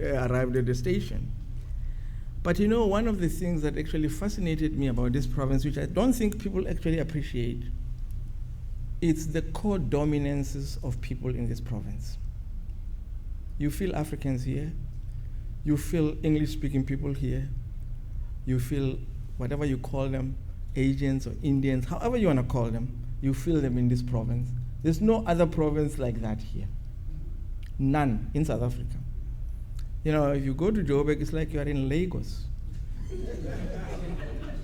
arrived at the station. But you know, one of the things that actually fascinated me about this province, which I don't think people actually appreciate, it's the codominances of people in this province. You feel Africans here, you feel English-speaking people here, you feel whatever you call them, Asians or Indians, however you want to call them, you feel them in this province. There's no other province like that here. None in South Africa. You know, if you go to Joburg, it's like you are in Lagos.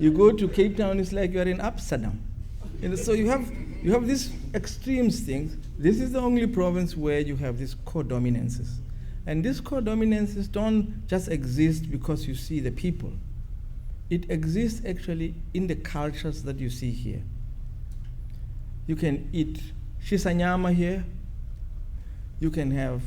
You go to Cape Town, it's like you are in Amsterdam. You know, so you have these extreme things. This is the only province where you have these codominances. And these codominances don't just exist because you see the people. It exists actually in the cultures that you see here. You can eat shisanyama here. You can have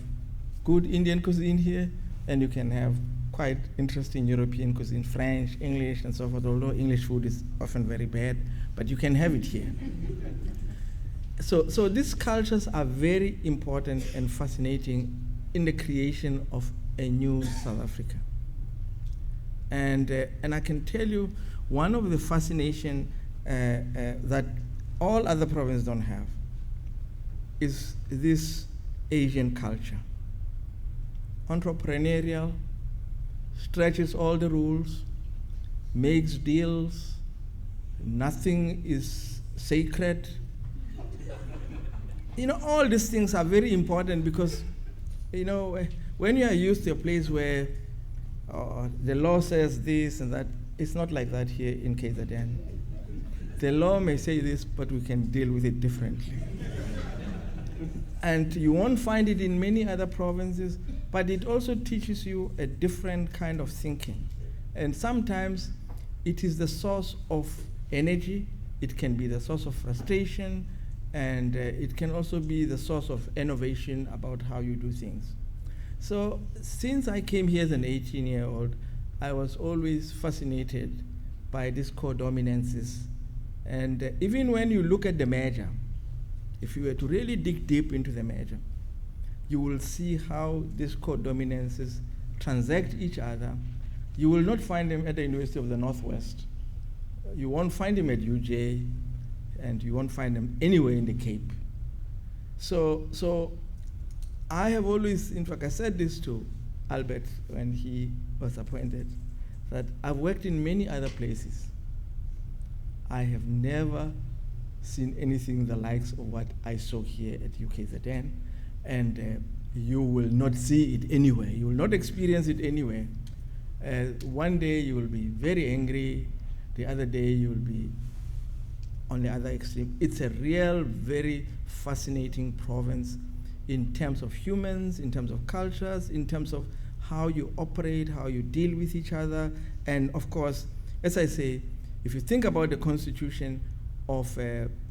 good Indian cuisine here, and you can have quite interesting European cuisine, French, English, and so forth, although English food is often very bad, but you can have it here. So these cultures are very important and fascinating in the creation of a new South Africa. And I can tell you, one of the fascination that all other provinces don't have is this Asian culture. Entrepreneurial, stretches all the rules, makes deals, nothing is sacred. You know, all these things are very important because, you know, when you are used to a place where the law says this and that, it's not like that here in KZN. The law may say this, but we can deal with it differently. And you won't find it in many other provinces, but it also teaches you a different kind of thinking. And sometimes it is the source of energy, it can be the source of frustration, and it can also be the source of innovation about how you do things. So since I came here as an 18-year-old, I was always fascinated by these codominances. And even when you look at the merger, if you were to really dig deep into the merger, you will see how these codominances transact each other. You will not find them at the University of the Northwest. You won't find them at UJ, and you won't find them anywhere in the Cape. So I have always, in fact, I said this to Albert when he was appointed, that I've worked in many other places. I have never seen anything the likes of what I saw here at UKZN, and you will not see it anywhere. You will not experience it anywhere. One day you will be very angry, the other day you will be on the other extreme. It's a real, very fascinating province in terms of humans, in terms of cultures, in terms of how you operate, how you deal with each other. And of course, as I say, if you think about the constitution of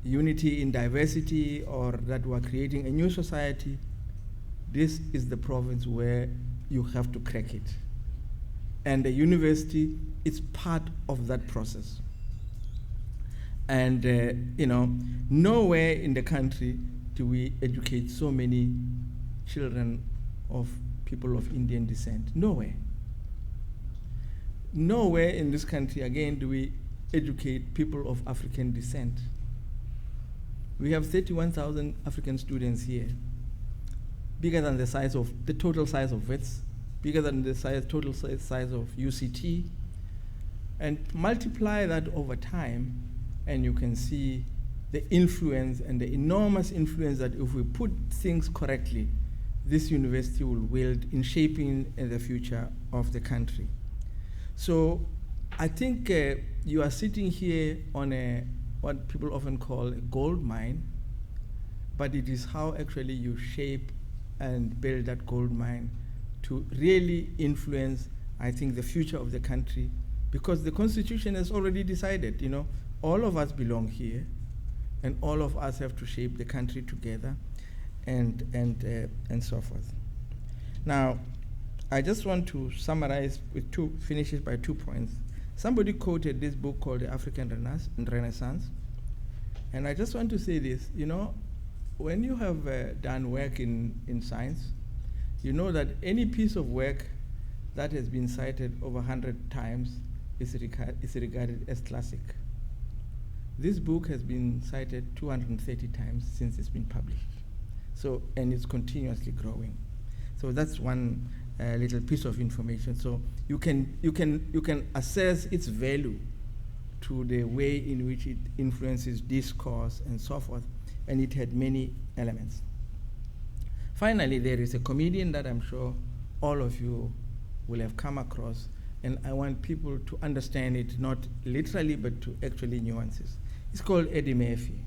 unity in diversity, or that we're creating a new society, this is the province where you have to crack it. And the university is part of that process. And you know, nowhere in the country do we educate so many children of people of Indian descent. Nowhere. Nowhere in this country, again, do we educate people of African descent. We have 31,000 African students here, bigger than the total size of WITS, bigger than the total size of UCT, and multiply that over time, and you can see the influence and the enormous influence that if we put things correctly, this university will wield in shaping the future of the country. So I think you are sitting here on what people often call a gold mine, but it is how actually you shape and build that gold mine to really influence, I think, the future of the country, because the Constitution has already decided, you know, all of us belong here, and all of us have to shape the country together, and so forth. Now, I just want to summarize with finish it by 2 points. Somebody quoted this book called The African Renaissance, and I just want to say this, you know, when you have done work in science, you know that any piece of work that has been cited over 100 times is regarded as classic. This book has been cited 230 times since it's been published. So, and it's continuously growing. So that's one little piece of information. So you can assess its value to the way in which it influences discourse and so forth, and it had many elements. Finally, there is a comedian that I'm sure all of you will have come across, and I want people to understand it not literally but to actually nuances. It's called Eddie Murphy.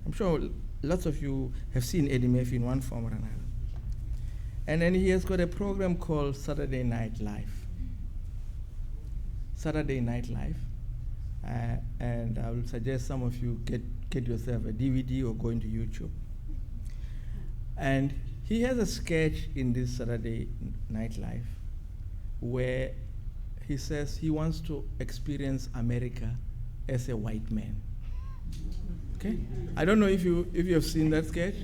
I'm sure lots of you have seen Eddie Murphy in one form or another. And then he has got a program called Saturday Night Live. Saturday Night Live. And I will suggest some of you get yourself a DVD or go into YouTube. And he has a sketch in this Saturday Night Live where he says he wants to experience America as a white man. Okay? I don't know if you have seen that sketch,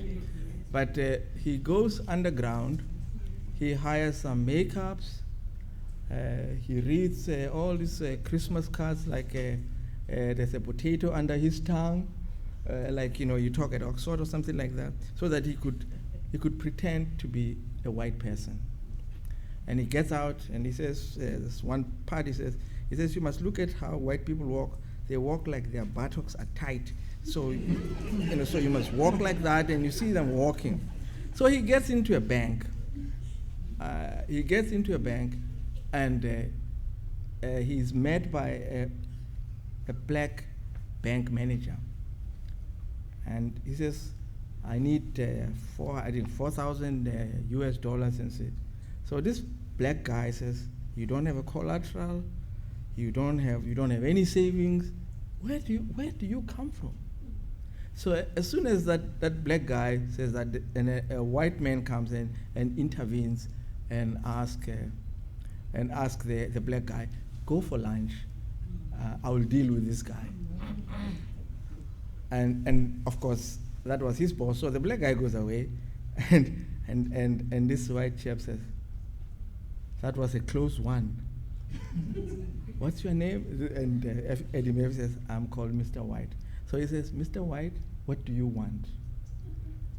but he goes underground, he hires some makeups, he reads all these Christmas cards like there's a potato under his tongue, like you talk at Oxford or something like that, so that he could pretend to be a white person. And he gets out and he says, this one part he says, you must look at how white people walk. They walk like their buttocks are tight. So, so you must walk like that, and you see them walking. So he gets into a bank. And he's met by a black bank manager. And he says, I need 4,000 US dollars. And so this black guy says, you don't have a collateral, you don't have any savings. Where do you come from? So as soon as that black guy says that, and a white man comes in and intervenes and asks the black guy, go for lunch. I will deal with this guy. And of course that was his boss. So the black guy goes away, and this white chap says, that was a close one. What's your name? And Eddie Murphy says, I'm called Mr. White. So he says, Mr. White, what do you want?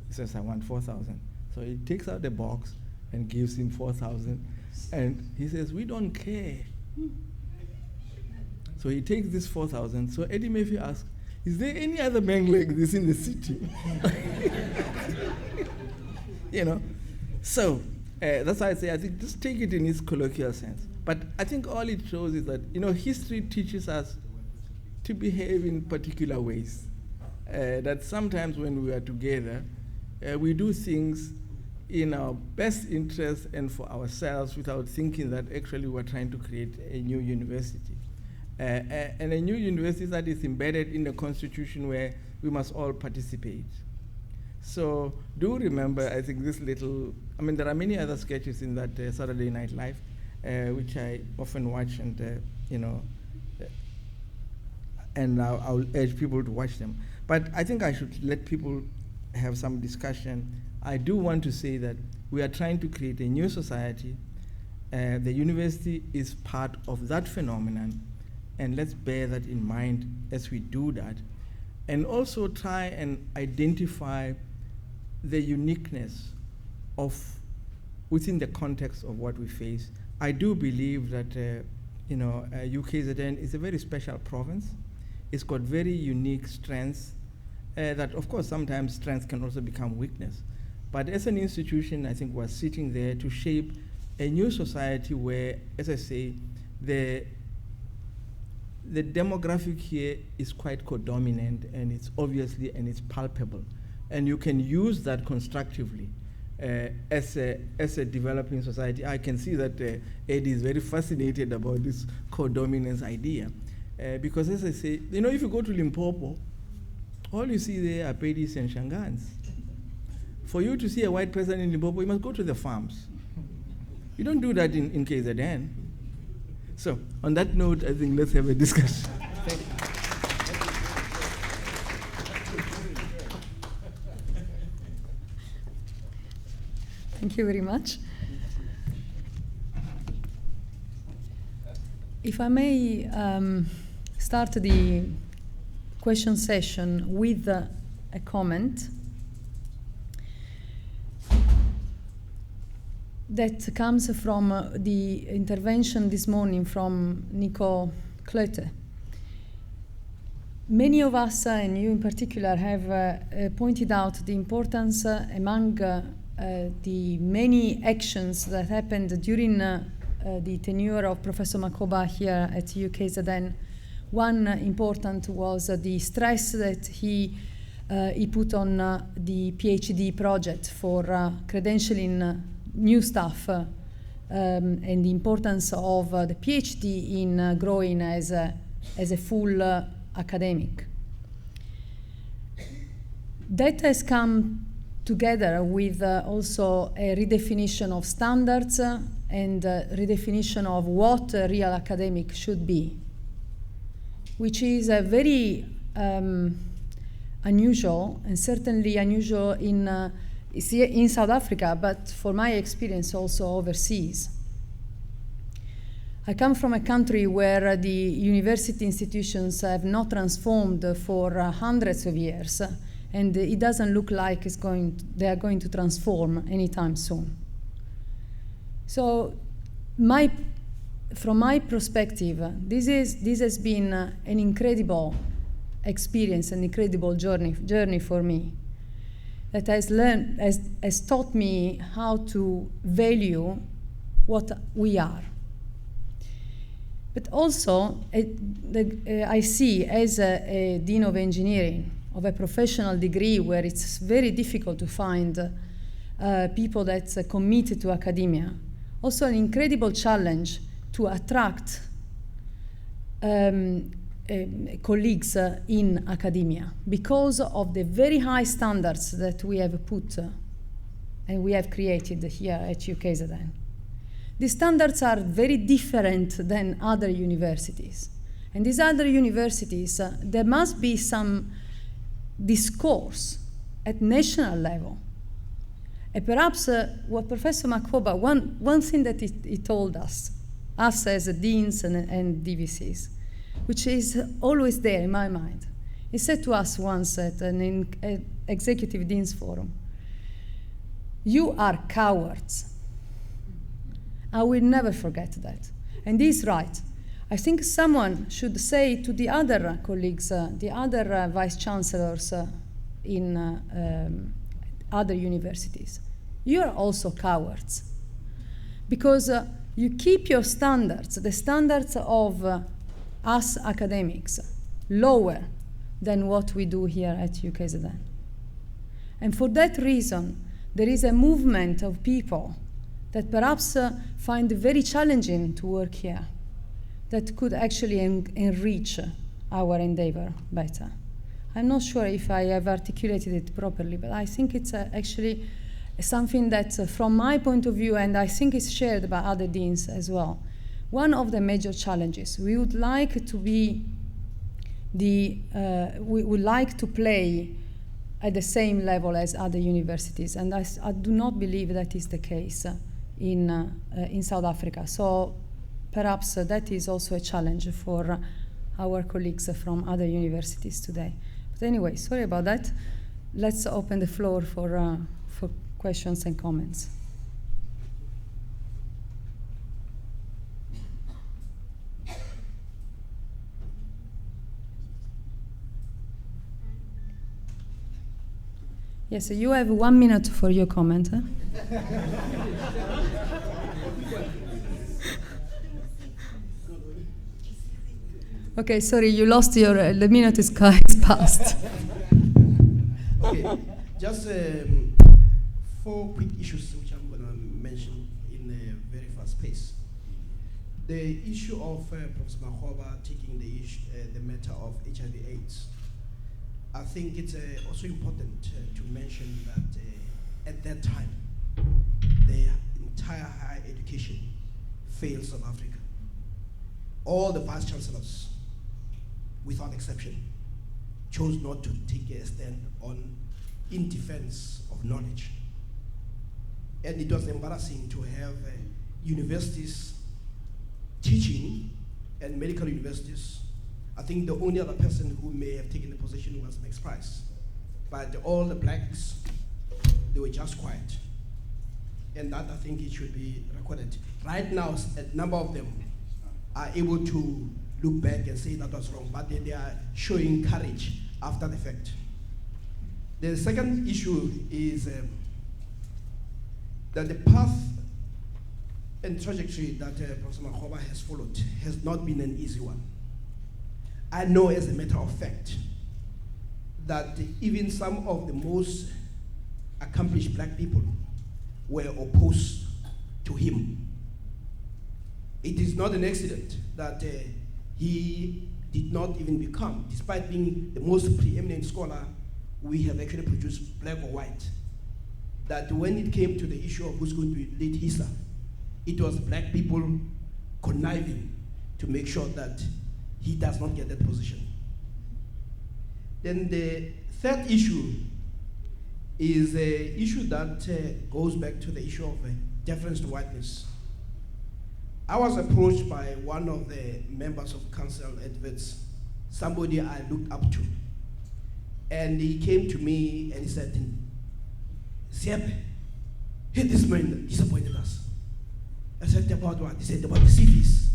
He says, I want 4,000. So he takes out the box and gives him 4,000. And he says, we don't care. So he takes this 4,000. So Eddie Murphy asks, is there any other bank like this in the city? So that's why I say, I think just take it in its colloquial sense. But I think all it shows is that, history teaches us to behave in particular ways. That sometimes when we are together, we do things in our best interest and for ourselves without thinking that actually we're trying to create a new university. And a new university that is embedded in the Constitution where we must all participate. So do remember, I think there are many other sketches in that Saturday Night Live, which I often watch, and I'll urge people to watch them. But I think I should let people have some discussion. I do want to say that we are trying to create a new society. The university is part of that phenomenon, and let's bear that in mind as we do that. And also try and identify the uniqueness within the context of what we face. I do believe that UKZN is a very special province. It's got very unique strengths that, of course, sometimes strengths can also become weakness. But as an institution, I think we're sitting there to shape a new society where, as I say, the demographic here is quite codominant, and it's obviously, and it's palpable. And you can use that constructively as a developing society. I can see that Eddie is very fascinated about this codominance idea. Because as I say, if you go to Limpopo, all you see there are Pedis and Shangans. For you to see a white person in Limpopo, you must go to the farms. You don't do that in KZN. So, on that note, I think let's have a discussion. Thank you. Thank you very much. If I may start the question session with a comment that comes from the intervention this morning from Nico Klöte. Many of us, and you in particular, have pointed out the importance among the many actions that happened during the tenure of Professor Makgoba here at UKZN. One important was the stress that he put on the PhD project for credentialing new staff and the importance of the PhD in growing as a full academic. That has come together with also a redefinition of standards and redefinition of what a real academic should be, which is a very unusual, and certainly unusual in South Africa, but for my experience also overseas. I come from a country where the university institutions have not transformed for hundreds of years, and it doesn't look like they are going to transform anytime soon. So from my perspective, this has been an incredible experience, an incredible journey for me, that has taught me how to value what we are. But also, I see as a Dean of Engineering, of a professional degree where it's very difficult to find people that's committed to academia, also an incredible challenge to attract colleagues in academia because of the very high standards that we have put and we have created here at UKZN. The standards are very different than other universities. And these other universities, there must be some discourse at national level. And perhaps what Professor Makgoba, one thing that he told us as deans and DVCs, which is always there in my mind. He said to us once at an executive deans forum, "You are cowards." I will never forget that. And he's right. I think someone should say to the other colleagues, the other vice chancellors in other universities, you are also cowards. Because you keep your standards, the standards of us academics, lower than what we do here at UKZN. And for that reason, there is a movement of people that perhaps find it very challenging to work here, that could actually enrich our endeavor better. I'm not sure if I have articulated it properly, but I think it's actually something that, from my point of view, and I think it's shared by other deans as well, one of the major challenges. We would like to be we would like to play at the same level as other universities, and I do not believe that is the case in South Africa. So perhaps that is also a challenge for our colleagues from other universities today. But anyway, sorry about that. Let's open the floor for questions and comments. Yes, so you have 1 minute for your comment. Huh? Okay, sorry, you lost the minute is passed. Okay, just 4 quick issues which I'm going to mention in a very fast pace. The issue of Professor Makgoba taking the matter of HIV/AIDS. I think it's also important to mention that at that time, the entire higher education failed South Africa. All the vice chancellors, without exception, chose not to take a stand in defense of knowledge. And it was embarrassing to have universities teaching and medical universities. I think the only other person who may have taken the position was Max Price. But all the blacks, they were just quiet. And that, I think, it should be recorded. Right now, a number of them are able to look back and say that was wrong, but they are showing courage after the fact. The second issue is that the path and trajectory that Professor Makgoba has followed has not been an easy one. I know as a matter of fact that even some of the most accomplished black people were opposed to him. It is not an accident that he did not even become, despite being the most preeminent scholar we have actually produced, black or white, that when it came to the issue of who's going to lead HISA, it was black people conniving to make sure that he does not get that position. Then the third issue is an issue that goes back to the issue of deference to whiteness. I was approached by one of the members of council at Wits, somebody I looked up to. And he came to me and he said, Siep, hey, this man disappointed us. I said, about what? He said, about the CVs.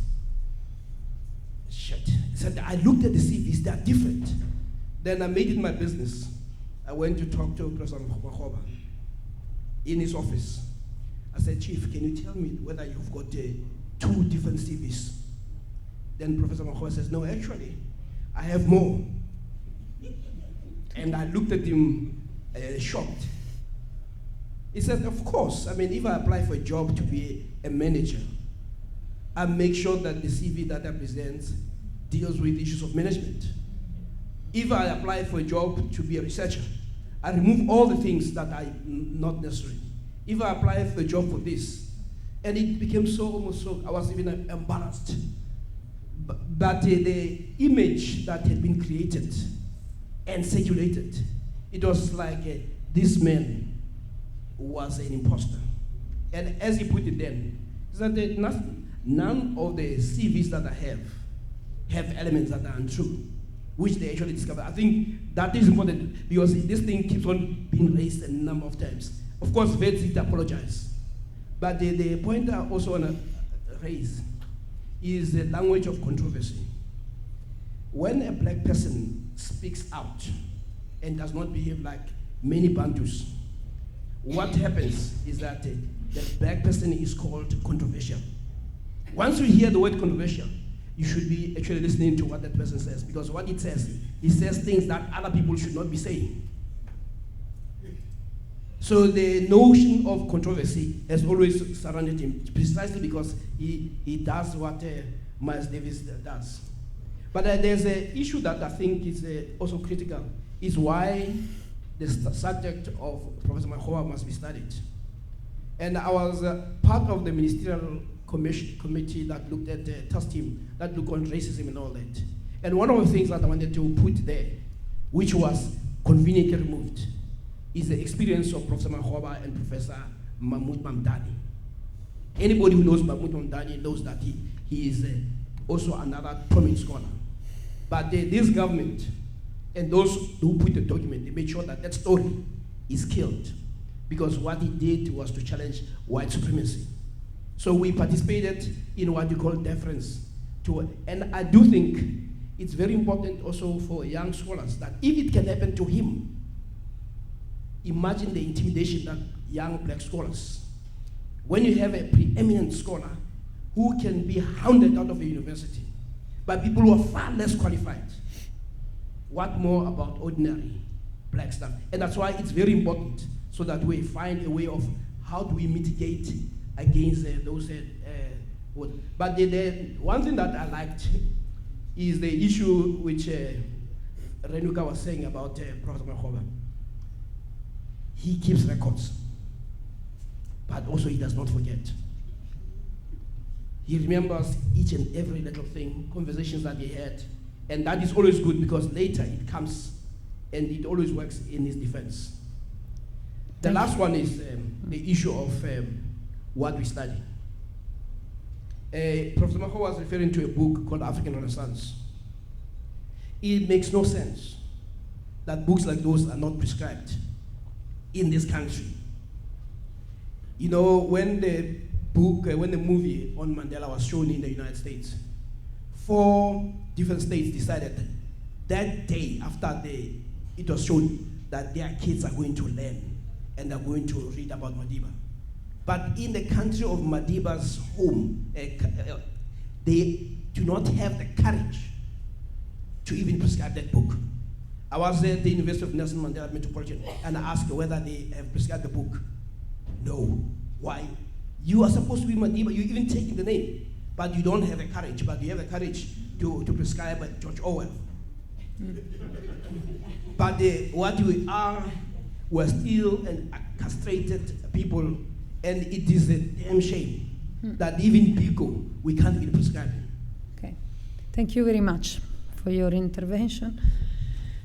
Shit. He said, I looked at the CVs, they are different. Then I made it my business. I went to talk to Professor Makgoba in his office. I said, Chief, can you tell me whether you've got 2 different CVs? Then Professor Makgoba says, no, actually, I have more. And I looked at him shocked. He said, of course, I mean, if I apply for a job to be a manager, I make sure that the CV that I present deals with issues of management. If I apply for a job to be a researcher, I remove all the things that are not necessary. If I apply for a job for this, and it became almost so, I was even embarrassed. But the image that had been created and circulated, it was like this man was an imposter. And as he put it then, he said that none of the CVs that I have elements that are untrue, which they actually discovered. I think that is important because this thing keeps on being raised a number of times. Of course, vets did apologize. But the point I also want to raise is the language of controversy. When a black person speaks out and does not behave like many Bantus, what happens is that the black person is called controversial. Once you hear the word controversial, you should be actually listening to what that person says, because what it says things that other people should not be saying. So the notion of controversy has always surrounded him, precisely because he does what Miles Davis does. But there's an issue that I think is also critical, is why the subject of Professor Makgoba must be studied. And I was part of the ministerial committee that looked at the task team, that looked on racism and all that. And one of the things that I wanted to put there, which was conveniently removed, is the experience of Professor Makgoba and Professor Mahmoud Mamdani. Anybody who knows Mahmoud Mamdani knows that he is also another prominent scholar. But this government and those who put the document, they made sure that that story is killed, because what he did was to challenge white supremacy. So we participated in what you call deference to, and I do think it's very important also for young scholars that if it can happen to him, imagine the intimidation that young black scholars, when you have a preeminent scholar who can be hounded out of a university by people who are far less qualified, what more about ordinary black stuff? And that's why it's very important, so that we find a way of how do we mitigate against those. But the one thing that I liked is the issue which Renuka was saying about Professor Makgoba. He keeps records, but also he does not forget. He remembers each and every little thing, conversations that he had, and that is always good because later it comes and it always works in his defense. The last one is the issue of what we study. Professor Makgoba was referring to a book called African Renaissance. It makes no sense that books like those are not prescribed in this country. You know, when the movie on Mandela was shown in the United States, 4 different states decided that day after it was shown that their kids are going to learn and are going to read about Madiba. But in the country of Madiba's home, they do not have the courage to even prescribe that book. I was at the University of Nelson Mandela Metropolitan and I asked whether they have prescribed the book. No. Why? You are supposed to be Madiba, you even taking the name, but you don't have the courage, but you have the courage to prescribe George Orwell. But what we are, we're still an castrated people, and it is a damn shame that even Pico, we can't even prescribe him. Okay. Thank you very much for your intervention.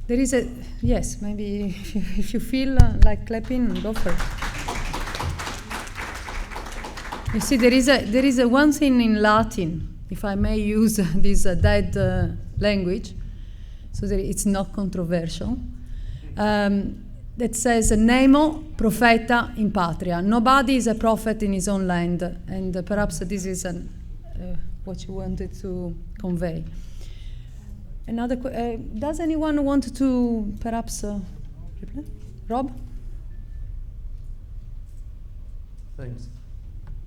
There is a, yes, maybe if you feel like clapping, go for it. You see, there is a one thing in Latin, if I may use this dead language, so that it's not controversial, that says, Nemo profeta in patria. Nobody is a prophet in his own land, and perhaps this is what you wanted to convey. Another, does anyone want to perhaps reply? Rob? Thanks.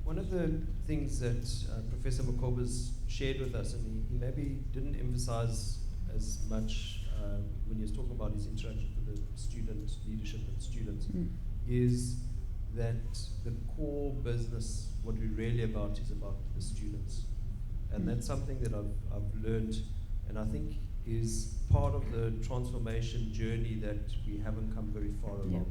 One of the things that Professor Makgoba's shared with us, and he maybe didn't emphasize as much when he was talking about his interaction with the student leadership and students, is that the core business, what we're really about, is about the students. And that's something that I've learned, and I think is part of the transformation journey that we haven't come very far along.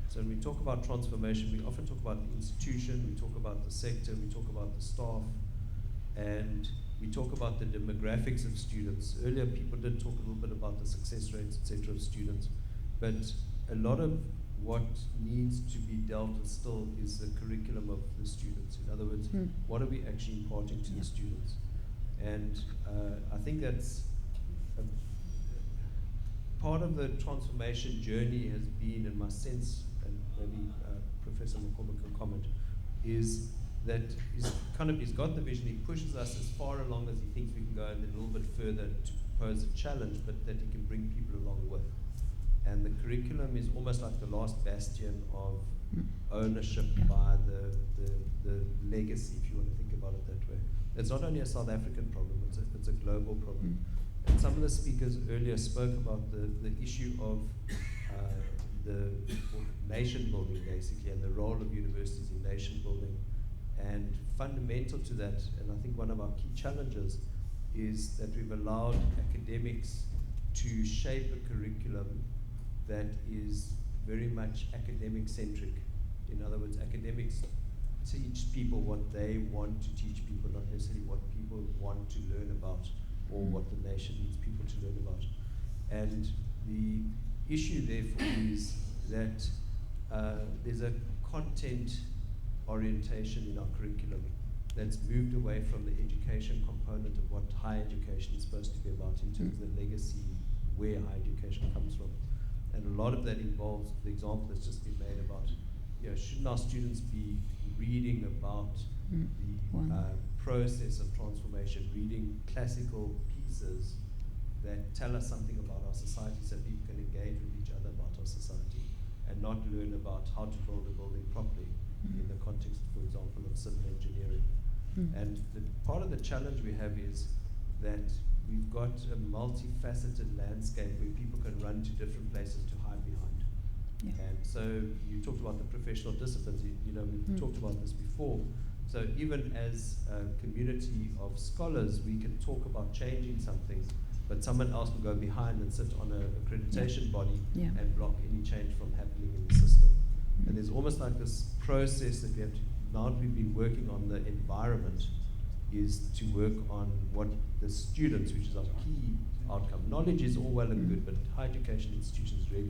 So when we talk about transformation, we often talk about the institution, we talk about the sector, we talk about the staff, and we talk about the demographics of students. Earlier, people did talk a little bit about the success rates, etc., of students, but a lot of what needs to be dealt with still is the curriculum of the students. In other words, what are we actually imparting to the students? And I think that's part of the transformation journey has been, in my sense, and maybe Professor Makgoba can comment, is that he's got the vision, he pushes us as far along as he thinks we can go, and then a little bit further to pose a challenge, but that he can bring people along with. And the curriculum is almost like the last bastion of ownership by the legacy, if you want to think about it that way. It's not only a South African problem, it's a global problem. And some of the speakers earlier spoke about the issue of the nation building, basically, and the role of universities in nation building. And fundamental to that, and I think one of our key challenges, is that we've allowed academics to shape a curriculum that is very much academic-centric. In other words, academics teach people what they want to teach people, not necessarily what people want to learn about or what the nation needs people to learn about. And the issue, therefore, is that there's a content orientation in our curriculum that's moved away from the education component of what higher education is supposed to be about in terms of the legacy, where higher education comes from. And a lot of that involves the example that's just been made about, shouldn't our students be reading about the process of transformation, reading classical pieces that tell us something about our society so people can engage with each other about our society, and not learn about how to build a building properly in the context, for example, of civil engineering. And part of the challenge we have is that we've got a multifaceted landscape where people can run to different places to hide behind. And so you talked about the professional disciplines, we've talked about this before. So even as a community of scholars, we can talk about changing something, but someone else can go behind and sit on an accreditation body and block any change from happening in the system. And there's almost like this process that we have to, now that we've been working on the environment, is to work on what the students, which is our key outcome. Knowledge is all well and good, but higher education institutions really